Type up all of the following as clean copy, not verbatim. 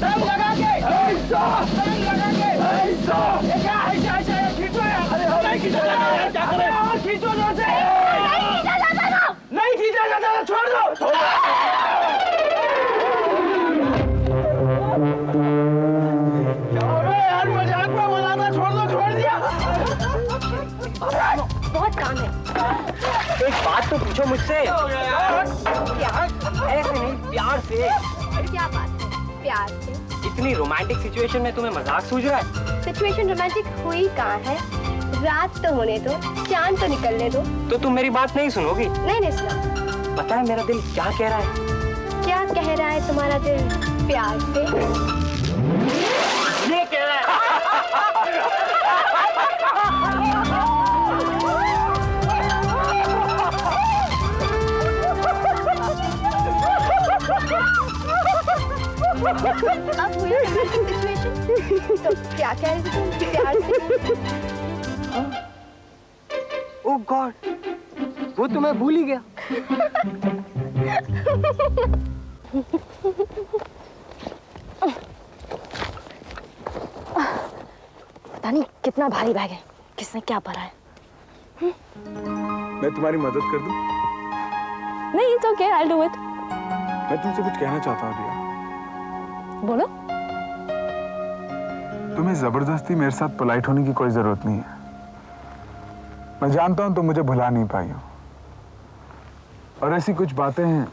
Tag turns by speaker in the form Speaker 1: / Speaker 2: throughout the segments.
Speaker 1: रंग लगा के रंग लगा के ये क्या ऐसा खींचो यार। नहीं खींचा जाता यार, क्या करें? और खींचो जोर से। नहीं खींचा जाता, छोड़ दो। यार मजाक में बोला था, छोड़ दो, छोड़ दिया।
Speaker 2: बहुत काम है।
Speaker 1: एक बात तो पूछो मुझसे। ऐसे नहीं, प्यार से।
Speaker 2: क्या बात है? प्यार से?
Speaker 1: इतनी रोमांटिक सिचुएशन में तुम्हें मजाक सूझ रहा है?
Speaker 2: सिचुएशन रोमांटिक हुई कहाँ है? रात तो होने दो, चांद तो निकलने दो।
Speaker 1: तो तुम मेरी बात नहीं सुनोगी?
Speaker 2: नहीं सुना।
Speaker 1: पता है मेरा दिल क्या कह रहा है?
Speaker 2: क्या कह रहा है तुम्हारा दिल प्यार से?
Speaker 1: ये कह रहा है।
Speaker 2: अब हुई रोमांटिक सिचुएशन, तो क्या कह रहे थे तुम प्यार से?
Speaker 1: ओह गॉड, वो तो मैं भूल ही गया।
Speaker 3: पता नहीं कितना भारी बैग है, किसने क्या भरा है।
Speaker 4: मैं तुम्हारी मदद कर दूं?
Speaker 3: नहीं, it's okay, I will do it.
Speaker 4: मैं तुमसे कुछ कहना चाहता हूँ रिया।
Speaker 3: बोलो।
Speaker 4: तुम्हें जबरदस्ती मेरे साथ पोलाइट होने की कोई जरूरत नहीं है। मैं जानता हूं तुम मुझे भुला नहीं पाई हो, और ऐसी कुछ बातें हैं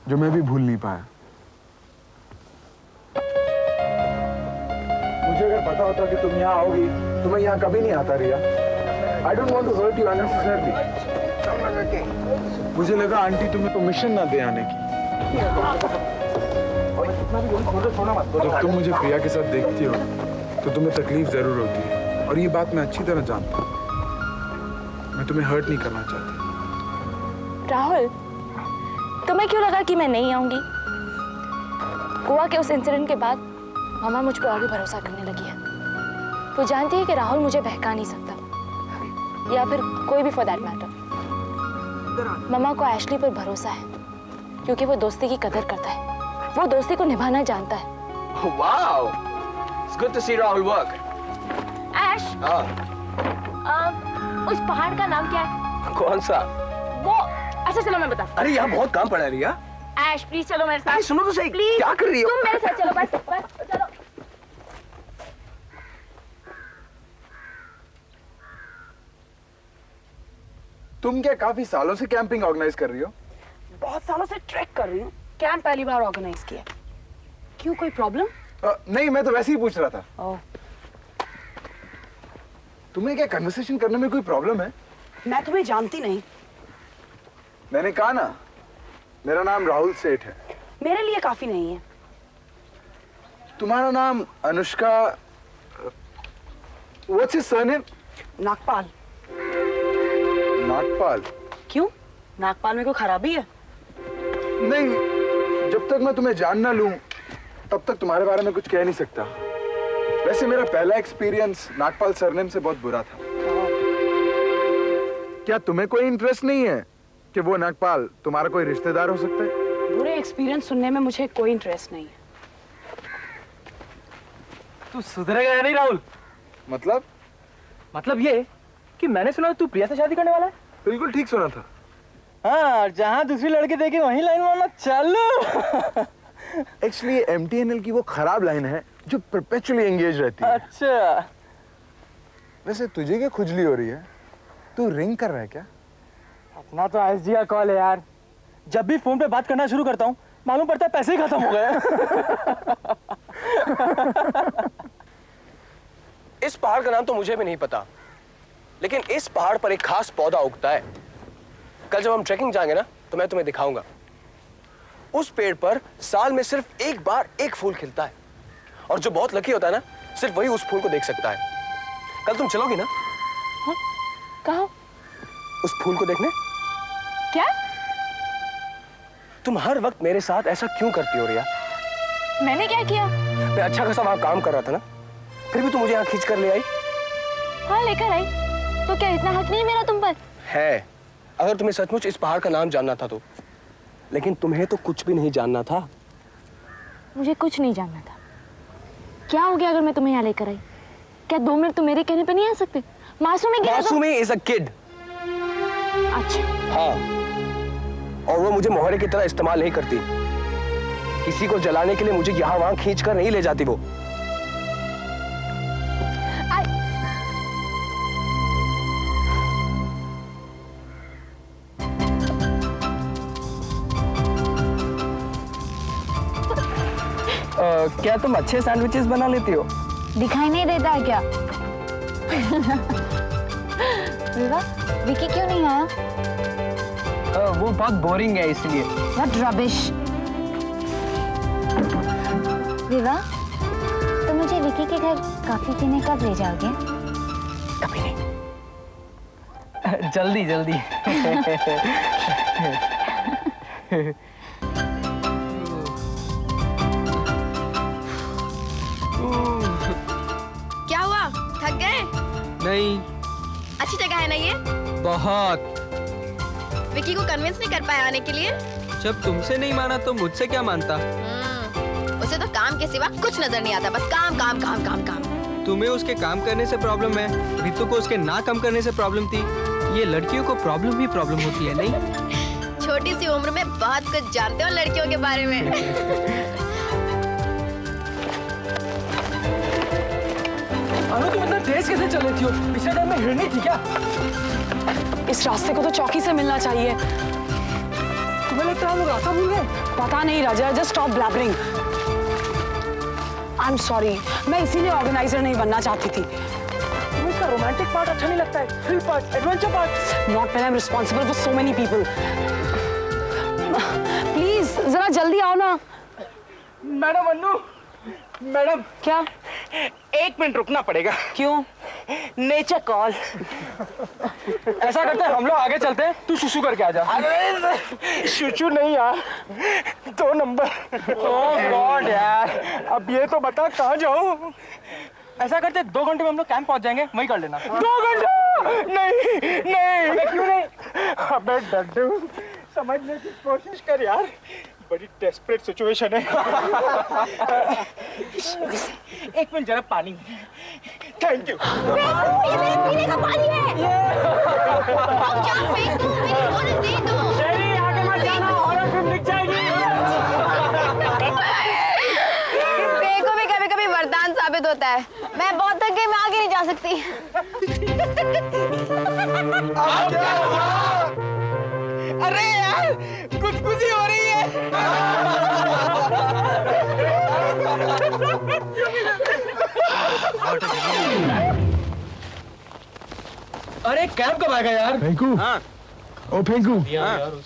Speaker 4: जो मैं भी भूल नहीं पाया। मुझे अगर पता होता कि तुम यहाँ आओगी तो मैं यहाँ कभी नहीं आता रिया। I don't want to hurt you unnecessarily. मुझे लगा आंटी तुम्हें परमिशन ना दे आने की। जब तुम मुझे प्रिया के साथ देखती हो तो तुम्हें तकलीफ जरूर होती है, और ये बात मैं अच्छी तरह जानता हूँ। मैं तुम्हें हर्ट नहीं करना चाहता।
Speaker 3: राहुल, तुम्हें क्यों लगा कि मैं नहीं आऊंगी? गोवा के उस इंसिडेंट के बाद मामा मुझ पर और भी भरोसा करने लगी है। वो जानती है कि राहुल मुझे बहका नहीं सकता, या फिर कोई भी फॉर दैट मैटर। मामा को एशली पर भरोसा है क्योंकि वो दोस्ती की कदर करता है, वो दोस्ती को निभाना जानता है।
Speaker 1: Wow, it's good to see Rahul work.
Speaker 3: ऐश, उस पहाड़ का नाम क्या है?
Speaker 1: कौन सा?
Speaker 3: वो, अच्छा चलो मैं बताती
Speaker 1: अरे यहाँ बहुत काम पड़ा है रिया।
Speaker 3: हूँ। ऐश प्लीज चलो मेरे साथ।
Speaker 1: अरे सुनो तो सही,
Speaker 3: प्लीज
Speaker 1: क्या कर रही हो?
Speaker 3: तुम मेरे साथ चलो, बस चलो।
Speaker 4: तुम क्या काफी सालों से कैंपिंग ऑर्गेनाइज कर रही हो?
Speaker 5: बहुत सालों से ट्रैक कर रही हूँ, कैंप पहली बार ऑर्गेनाइज किया। क्यों, कोई प्रॉब्लम?
Speaker 4: नहीं, मैं तो वैसे ही पूछ रहा था।
Speaker 5: ओह,
Speaker 4: तुम्हें क्या कन्वर्सेशन करने में कोई प्रॉब्लम है?
Speaker 5: मैं तुम्हें जानती नहीं।
Speaker 4: मैंने कहा ना, मेरा नाम राहुल सेठ है।
Speaker 5: मेरे लिए काफी नहीं है।
Speaker 4: तुम्हारा नाम Anushka, what's his surname?
Speaker 5: Nagpal.
Speaker 4: Nagpal?
Speaker 5: क्यों, नागपाल में कोई खराबी है?
Speaker 4: नहीं, जब तक मैं तुम्हें जान ना लूं तब तक तुम्हारे बारे में कुछ कह नहीं सकता। वैसे मेरा पहला एक्सपीरियंस नागपाल सरनेम से बहुत बुरा था। क्या तुम्हें कोई इंटरेस्ट नहीं है कि वो नागपाल तुम्हारा कोई रिश्तेदार हो सकता है?
Speaker 5: बुरे एक्सपीरियंस सुनने में मुझे कोई इंटरेस्ट नहीं है।
Speaker 1: तू सुधरेगा या नहीं राहुल? मतलब ये कि मैंने सुना तू प्रिया से शादी करने वाला है।
Speaker 4: बिल्कुल ठीक सुना था।
Speaker 1: हाँ, जहाँ दूसरी लड़की देखे वहीं लाइन मारना चालू।
Speaker 4: एक्चुअली एमटीएनएल की वो खराब लाइन है जो परपेचुअली एंगेज रहती है।
Speaker 1: अच्छा,
Speaker 4: वैसे तुझे क्या खुजली हो रही है? तू रिंग कर रहा है क्या?
Speaker 1: अपना तो आईएसडी का कॉल है यार। जब भी फोन पे बात करना शुरू करता हूँ मालूम पड़ता है पैसे ही खत्म हो गए।
Speaker 6: इस पहाड़ का नाम तो मुझे भी नहीं पता, लेकिन इस पहाड़ पर एक खास पौधा उगता है। कल जब हम ट्रैकिंग जाएंगे ना तो मैं तुम्हें दिखाऊंगा। उस पेड़ पर साल में सिर्फ एक बार एक फूल खिलता है, और जो बहुत लकी होता है ना सिर्फ वही उस फूल को देख सकता है। कल तुम चलोगी ना?
Speaker 3: हाँ? कहाँ?
Speaker 6: उस फूल को देखने।
Speaker 3: क्या?
Speaker 6: तुम हर वक्त मेरे साथ ऐसा क्यों करती हो रिया?
Speaker 3: मैंने क्या किया?
Speaker 6: मैं अच्छा खासा वहां काम कर रहा था ना, फिर भी तुम मुझे यहाँ खींच कर ले आई।
Speaker 3: हाँ, लेकर आई। तो क्या इतना हक नहीं मेरा तुम पर?
Speaker 6: है, अगर तुम्हें सचमुच इस पहाड़ का नाम जानना था तो। लेकिन तुम्हें तो कुछ भी नहीं जानना था।
Speaker 3: मुझे कुछ नहीं जानना था। क्या हो गया अगर मैं तुम्हें यहाँ लेकर आई? क्या 2 मिनट तुम मेरे कहने पे नहीं आ सकते? Masumi
Speaker 6: Masumi is a kid.
Speaker 3: अच्छा,
Speaker 6: हाँ, और वो मुझे मोहरे की तरह इस्तेमाल नहीं करती। किसी को जलाने के लिए मुझे यहाँ वहां खींच कर नहीं ले जाती वो। क्या तुम अच्छे सैंडविचेस बना लेती हो?
Speaker 3: दिखाई नहीं देता है क्या? विवा, विकी क्यों नहीं आया?
Speaker 6: वो बहुत बोरिंग है इसलिए।
Speaker 3: What rubbish! विवा, तो मुझे विकी के घर कॉफी पीने कब ले जाओगे?
Speaker 6: कभी नहीं। जल्दी जल्दी।
Speaker 2: क्या हुआ, थक गए?
Speaker 7: नहीं,
Speaker 2: अच्छी जगह है ना ये?
Speaker 7: बहुत।
Speaker 2: विकी को कन्विंस नहीं कर पाए आने के लिए?
Speaker 7: जब तुमसे नहीं माना तो मुझसे क्या मानता?
Speaker 2: उसे तो काम के सिवा कुछ नजर नहीं आता, बस काम काम काम काम काम।
Speaker 7: तुम्हें उसके काम करने से प्रॉब्लम है, रितु को उसके ना काम करने से प्रॉब्लम थी। ये लड़कियों को प्रॉब्लम ही प्रॉब्लम होती है, नहीं?
Speaker 2: छोटी सी उम्र में बहुत कुछ जानते हो लड़कियों के बारे में।
Speaker 6: अनु, तुम इतना तेज कैसे चल रही हो? पिछले टाइम में हिरनी थी क्या?
Speaker 5: इस रास्ते को तो चौकी से मिलना चाहिए।
Speaker 6: तुम्हें लगता है हम लोग रास्ता भूल गए?
Speaker 5: पता नहीं Raja, just stop blabbering. I am sorry, मैं इसीलिए ऑर्गेनाइजर नहीं बनना चाहती थी।
Speaker 6: तुम्हें इसका रोमांटिक पार्ट अच्छा नहीं लगता है? Thrill part, adventure part?
Speaker 5: Not when I am responsible for so many people. Please जरा जल्दी आओ ना।
Speaker 6: मैडम अन्नू, मैडम
Speaker 5: क्या?
Speaker 6: 1 मिनट रुकना पड़ेगा।
Speaker 5: क्यों?
Speaker 6: Nature call. ऐसा करते हैं, हम लोग आगे चलते हैं, तू शुशु करके आ जा। अरे शुशु नहीं यार, 2 नंबर। ओह गॉड यार, अब ये तो बता कहाँ जाऊँ? ऐसा करते 2 घंटे में हम लोग कैंप पहुंच जाएंगे, वहीं कर लेना। 2 घंटे? नहीं नहीं। अबे क्यों नहीं? अबे डड्डू, समझने की कोशिश कर यार, बड़ी डेस्परेट सिचुएशन है। 1 मिनट जरा पानी। Thank you.
Speaker 2: ये मेरे पीने का पानी है। अब क्या फेंक दूं? मेरी बोतल दे दो।
Speaker 6: तेरी आगे मत जाना, हॉरर फिल्म दिख जाएगी।
Speaker 2: देखो भी कभी कभी वरदान साबित होता है। मैं बहुत थक गई, मैं आगे नहीं जा सकती।
Speaker 6: अरे यार, गुदगुदी हो रही है। अरे कैब कब आएगा यार?
Speaker 8: फेंकू,
Speaker 7: हाँ।
Speaker 8: ओ फेंकू,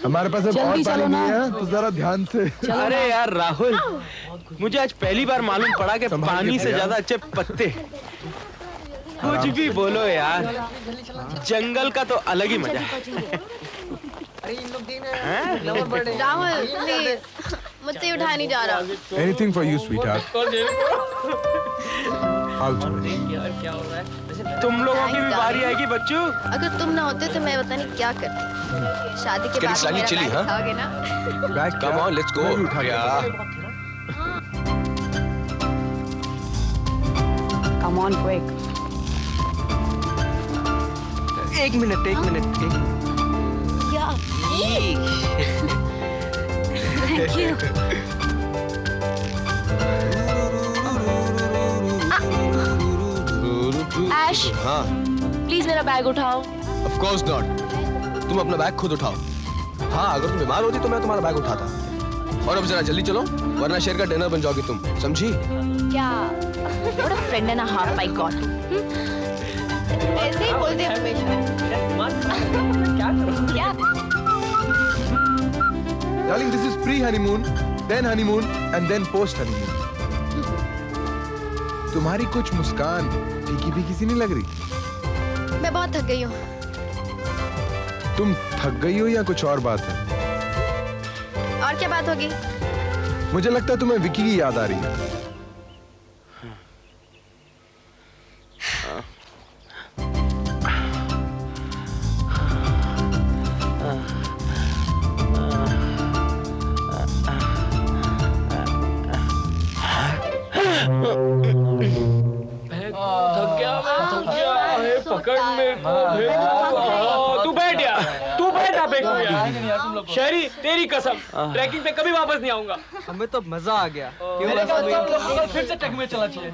Speaker 8: हमारे पास अब और
Speaker 5: जल्दी
Speaker 8: पानी
Speaker 5: चलो
Speaker 8: नहीं
Speaker 5: ना।
Speaker 8: है, तो जरा ध्यान से।
Speaker 7: अरे यार राहुल, मुझे आज पहली बार मालूम पड़ा कि
Speaker 8: संभाल के
Speaker 7: पानी से
Speaker 8: भैया।
Speaker 7: ज्यादा अच्छे पत्ते। कुछ भी बोलो यार, जंगल का तो अलग ही मजा है।
Speaker 2: राहुल प्लीज, मुझसे उठाया नहीं जा रहा।
Speaker 8: Anything for you, sweetheart. आओ चलो।
Speaker 7: तुम लोगों की भी बारी आएगी बच्चू।
Speaker 2: अगर तुम ना होते तो मैं पता नहीं क्या करती। शादी के बाद
Speaker 6: slightly
Speaker 2: मेरा
Speaker 6: chilly,
Speaker 2: बैग
Speaker 6: हाँ?
Speaker 2: उठाओगे ना?
Speaker 8: Bag
Speaker 6: Come on, let's go.
Speaker 8: मैं भी उठा के
Speaker 6: Yeah.
Speaker 5: Come on quick.
Speaker 7: 1 minute.
Speaker 2: क्या?
Speaker 3: Thank you. Ash,
Speaker 6: हाँ,
Speaker 3: प्लीज मेरा बैग उठाओ।
Speaker 6: of course not. तुम अपना बैग खुद उठाओ। हाँ, अगर तुम बीमार होती तो मैं तुम्हारा बैग उठाता। और अब जरा जल्दी चलो, वरना शेर का डिनर बन जाओगी तुम, समझी?
Speaker 2: क्या?
Speaker 3: What a friend and a half I got.
Speaker 2: ऐसे ही बोलते हैं हमेशा। क्या?
Speaker 8: Darling, this is pre-honeymoon, then honeymoon, and then post-honeymoon. तुम्हारी कुछ मुस्कान फीकी फीकी सी नहीं लग रही?
Speaker 2: मैं बहुत थक गई हूँ।
Speaker 8: तुम थक गई हो या कुछ और बात है?
Speaker 2: और क्या बात होगी?
Speaker 8: मुझे लगता है तुम्हें विकी की याद आ रही है।
Speaker 1: थक गया मैं, पकड़ मेरे को। तू बैठ ना फेंकू यार। शहरी तेरी कसम ट्रैकिंग पे कभी वापस नहीं आऊंगा।
Speaker 7: हमें तो मजा आ गया।
Speaker 1: फिर से ट्रैकिंग में चला चाहिए।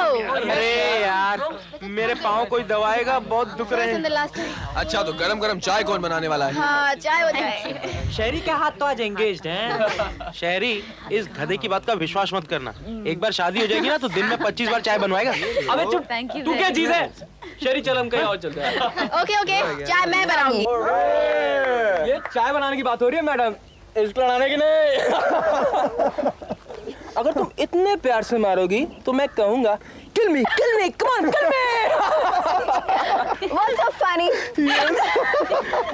Speaker 6: अरे यार मेरे पाँव कोई दबाएगा, बहुत दुख रहे हैं।
Speaker 8: अच्छा तो गरम गरम चाय कौन बनाने वाला है?
Speaker 2: हाँ चाय हो जाए।
Speaker 9: शहरी के हाथ तो आज एंगेज्ड हैं। शहरी इस गधे की बात का विश्वास मत करना। एक बार शादी हो जाएगी ना तो दिन में 25 बार चाय बनवाएगा।
Speaker 1: अबे चुप, तू क्या चीज है? शहरी चल हम कहीं और चलते हैं।
Speaker 2: ओके ओके चाय मैं बनाऊंगी।
Speaker 1: ये चाय बनाने की बात हो रही है मैडम, इसको लड़ाने की नहीं। अगर तुम इतने प्यार से मारोगी तो मैं कहूंगा kill me, come on, kill me.
Speaker 2: What's so funny?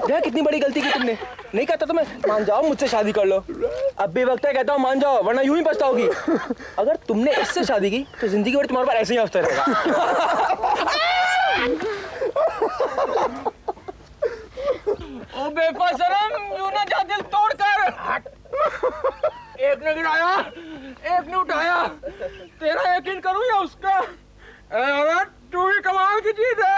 Speaker 1: देख कितनी बड़ी गलती की तुमने। नहीं कहता तो मैं मान जाओ, मुझसे शादी कर लो। अब भी वक्त है, कहता हूँ मान जाओ, वरना यूं ही पछताओगी। अगर तुमने इससे शादी की तो जिंदगी भर तुम्हारे पास ऐसे ही हफ्ता रहेगा। ओ बेफसरम, यूं ना जा दिल तोड़कर। एक ने गिराया, एक ने उठाया। तेरा यकीन करूं या उसका? अरे तू ही कमाल की चीज है।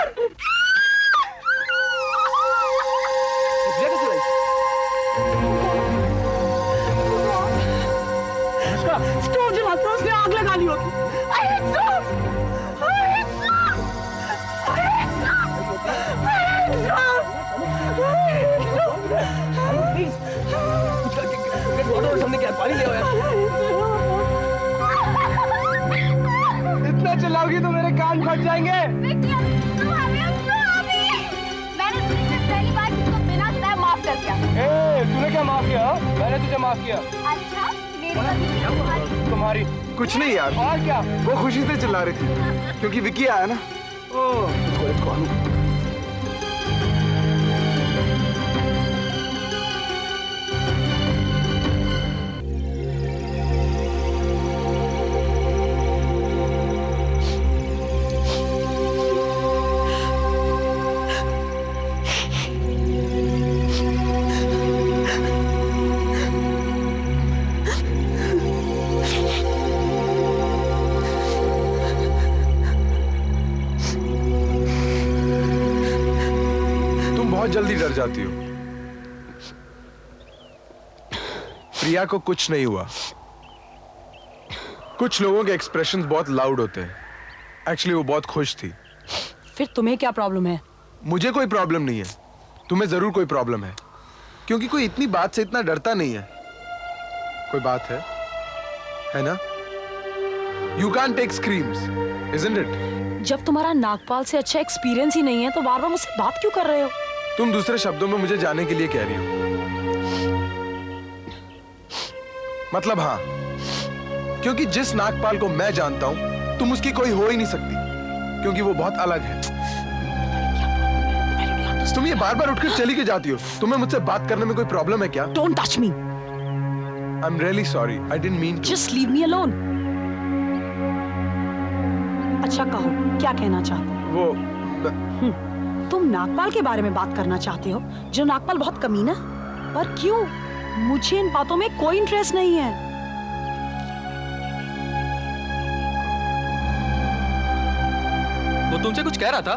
Speaker 1: स्टोव जला तो उसने आग लगा ली होगी। सामने क्या पानी ले यार। इतना चिल्लाओगी तो मेरे कान फट जाएंगे।
Speaker 2: मैंने तुझे पहली बार किसको बिना सुनाए माफ कर दिया।
Speaker 1: तूने क्या माफ किया? मैंने तुझे माफ किया।
Speaker 2: अच्छा मेरी गलती
Speaker 1: तुम्हारी
Speaker 4: कुछ नहीं यार,
Speaker 1: और क्या?
Speaker 4: वो खुशी से चिल्ला रही थी क्योंकि विकी आया ना। बहुत जल्दी डर जाती हो। प्रिया को कुछ नहीं हुआ। कुछ लोगों के एक्सप्रेशंस बहुत लाउड होते हैं। एक्चुअली वो बहुत खुश थी।
Speaker 5: फिर तुम्हें क्या प्रॉब्लम है?
Speaker 4: मुझे कोई प्रॉब्लम नहीं है, तुम्हें जरूर कोई प्रॉब्लम है, क्योंकि कोई इतनी बात से इतना डरता नहीं है। कोई बात है ना? You can't take screams, isn't it?
Speaker 5: जब तुम्हारा नागपाल से अच्छा एक्सपीरियंस ही नहीं है तो बार बार मुझसे बात क्यों कर रहे हो?
Speaker 4: तुम दूसरे शब्दों में मुझे जाने के लिए कह रही हो। मतलब हाँ, क्योंकि जिस नागपाल को मैं जानता हूं तुम उसकी कोई हो ही नहीं सकती, क्योंकि वो बहुत अलग है। तुम ये बार बार उठकर चली क्यों जाती हो? तुम्हें मुझसे बात करने में कोई प्रॉब्लम है क्या?
Speaker 5: Don't touch me.
Speaker 4: I'm really sorry. I didn't mean to.
Speaker 5: Just leave me alone. अच्छा कहो, क्या कहना चाहते हो?
Speaker 4: वो
Speaker 5: तुम नागपाल के बारे में बात करना चाहते हो, जो नागपाल बहुत कमीना, पर क्यों? मुझे इन बातों में कोई इंटरेस्ट नहीं है।
Speaker 7: वो तुमसे कुछ कह रहा था?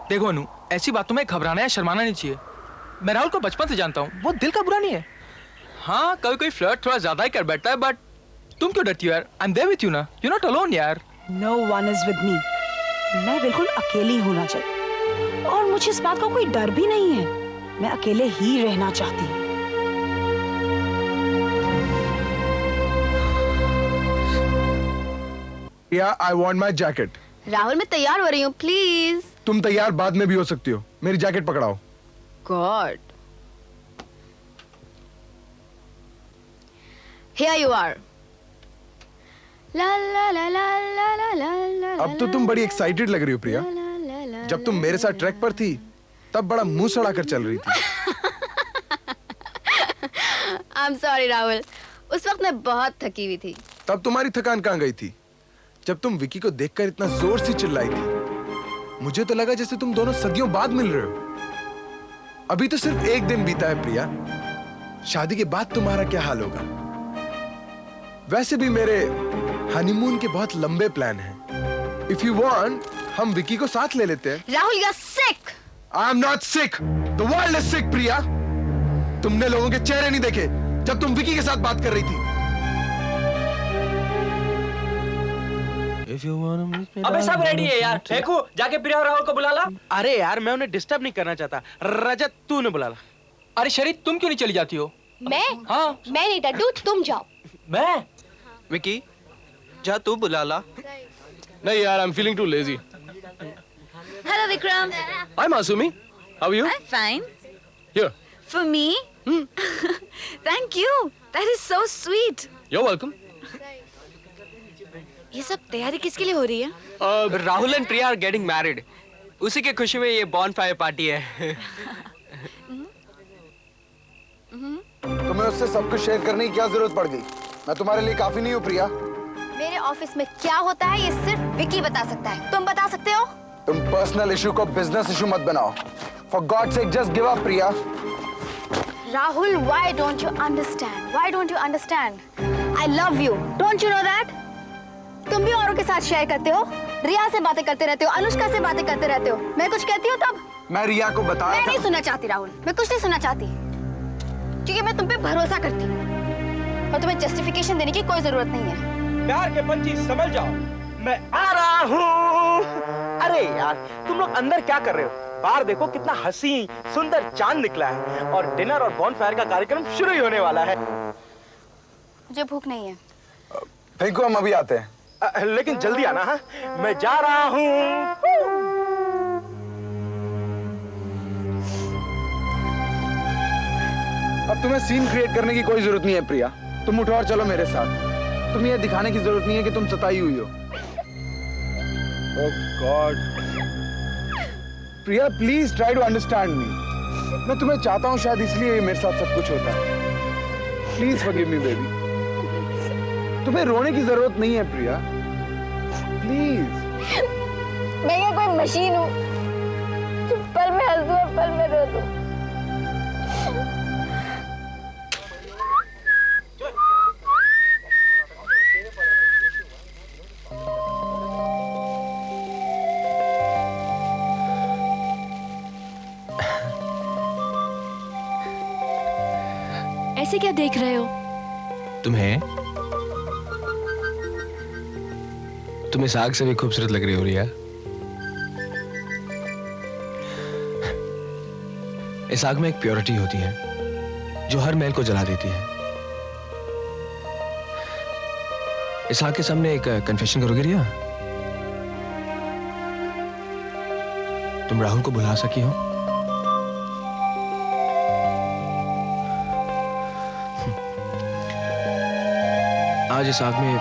Speaker 7: देखो अनु, ऐसी बातों में घबराना या शर्माना नहीं चाहिए। मैं राहुल को बचपन से जानता हूँ, वो दिल का बुरा नहीं है। हाँ कभी कोई फ्लर्ट थोड़ा ज्यादा ही कर बैठता है, बट तुम क्यों डरती हो यार? I am there with you ना, यू नॉट अलोन यार।
Speaker 5: No one is with me. मैं बिल्कुल अकेली होना चाहिए और मुझे इस बात का कोई डर भी नहीं है। मैं अकेले ही रहना चाहती हूँ।
Speaker 4: Yeah, I want my jacket.
Speaker 2: Rahul मैं तैयार हो रही हूँ प्लीज।
Speaker 4: तुम तैयार बाद में भी हो सकती हो, मेरी जैकेट पकड़ाओ।
Speaker 2: God Here you are. ला ला ला ला ला ला ला।
Speaker 4: अब तो तुम बड़ी एक्साइटेड लग रही हो प्रिया। जब तुम मेरे साथ ट्रैक पर थी तब बड़ा मुंह सड़ाकर चल रही थी।
Speaker 2: I'm sorry राहुल, उस वक्त मैं बहुत थकी हुई थी।
Speaker 4: तब तुम्हारी थकान कहाँ गई थी? जब तुम विकी को देखकर इतना जोर से चिल्लाई थी, मुझे तो लगा जैसे तुम दोनों सदियों बाद मिल रहे हो। अभी तो सिर्फ एक दिन बीता है प्रिया, शादी के बाद तुम्हारा क्या हाल होगा? वैसे भी मेरे
Speaker 8: हनीमून के बहुत लंबे प्लान हैं। इफ यू वांट हम विकी को साथ ले लेते हैं।
Speaker 2: Rahul you are sick.
Speaker 8: I am not sick, the world is sick Priya. तुमने लोगों के चेहरे नहीं देखे जब तुम विकी के साथ बात कर रही थी।
Speaker 1: अबे सब रेडी है यार, फेंकू जाके प्रिया और राहुल को बुला ला।
Speaker 9: अरे यार मैं उन्हें डिस्टर्ब नहीं करना चाहता। रजत तू ने बुला ला।
Speaker 7: अरे शरी, तुम क्यों नहीं चली जाती हो?
Speaker 2: मैं
Speaker 7: हाँ।
Speaker 2: मैं नहीं डड्डू, तुम जाओ।
Speaker 1: मैं
Speaker 9: विकी जा तू बुला ला।
Speaker 6: नहीं यार, I am feeling too lazy.
Speaker 2: Hello Vikram.
Speaker 6: Hi Masoomi, how are you?
Speaker 2: I'm fine.
Speaker 6: Here,
Speaker 2: For me? Thank you. That is so sweet.
Speaker 6: You are welcome.
Speaker 2: ये सब तैयारी किसके लिए हो रही है?
Speaker 10: Rahul and Priya are getting married. उसी के खुशी में ये बॉनफायर पार्टी है।
Speaker 8: तुम्हें उससे सब कुछ शेयर करने की क्या जरूरत पड़ गई? मैं तुम्हारे लिए काफी नहीं हूँ प्रिया।
Speaker 2: मेरे ऑफिस में क्या होता है ये सिर्फ विकी बता सकता है। तुम बता सकते हो?
Speaker 8: तुम पर्सनल इशू को बिजनेस इशू मत बनाओ। For God sake just give up Priya.
Speaker 2: Rahul, why don't you understand? Why don't you understand? I love you. Don't you know that? तुम भी औरों के साथ शेयर करते हो, रिया से बातें करते रहते हो, अनुष्का से बातें करते रहते हो। मैं कुछ कहती हूँ तब?
Speaker 8: मैं रिया को बताया
Speaker 2: मैं
Speaker 8: था।
Speaker 2: नहीं सुनना चाहती राहुल, मैं कुछ नहीं सुनना चाहती, क्योंकि मैं तुम पे भरोसा करती हूँ और तुम्हें जस्टिफिकेशन देने की कोई जरूरत नहीं है।
Speaker 1: प्यार के पंछी समझ जाओ, मैं आ रहा हूँ। अरे यार तुम लोग अंदर क्या कर रहे हो? बाहर देखो कितना हसीन सुंदर चांद निकला है और डिनर और बॉनफायर का कार्यक्रम शुरू ही होने वाला है।
Speaker 2: मुझे भूख नहीं है।
Speaker 8: फेंको, हम अभी आते हैं।
Speaker 1: लेकिन जल्दी आना। हाँ, मैं जा रहा हूँ।
Speaker 4: अब तुम्हें सीन क्रिएट करने की कोई जरूरत नहीं है प्रिया। तुम उठो और चलो मेरे साथ। तुम्हें यह दिखाने की जरूरत नहीं है कि तुम सताई हुई हो। Oh god, Priya please try to understand me. मैं तुम्हें चाहता हूँ, शायद इसलिए मेरे साथ सब कुछ होता है। Please forgive me baby. तुम्हें रोने की जरूरत नहीं है प्रिया, प्लीज।
Speaker 2: मैं क्या कोई मशीन हूँ जो पल में हंस दूँ और पल में रो दूँ?
Speaker 3: ऐसे क्या देख रहे हो?
Speaker 6: तुम इस आग से भी खूबसूरत लग रही हो रिया। इस आग में एक प्योरिटी होती है जो हर मैल को जला देती है। इस आग के सामने एक कन्फेशन करोगे रिया? तुम राहुल को भुला सकी हो? आज इस आग में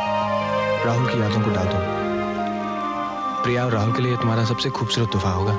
Speaker 6: राहुल की यादों को डाल दो। प्रिया और राहुल के लिए तुम्हारा सबसे खूबसूरत तोहफा होगा।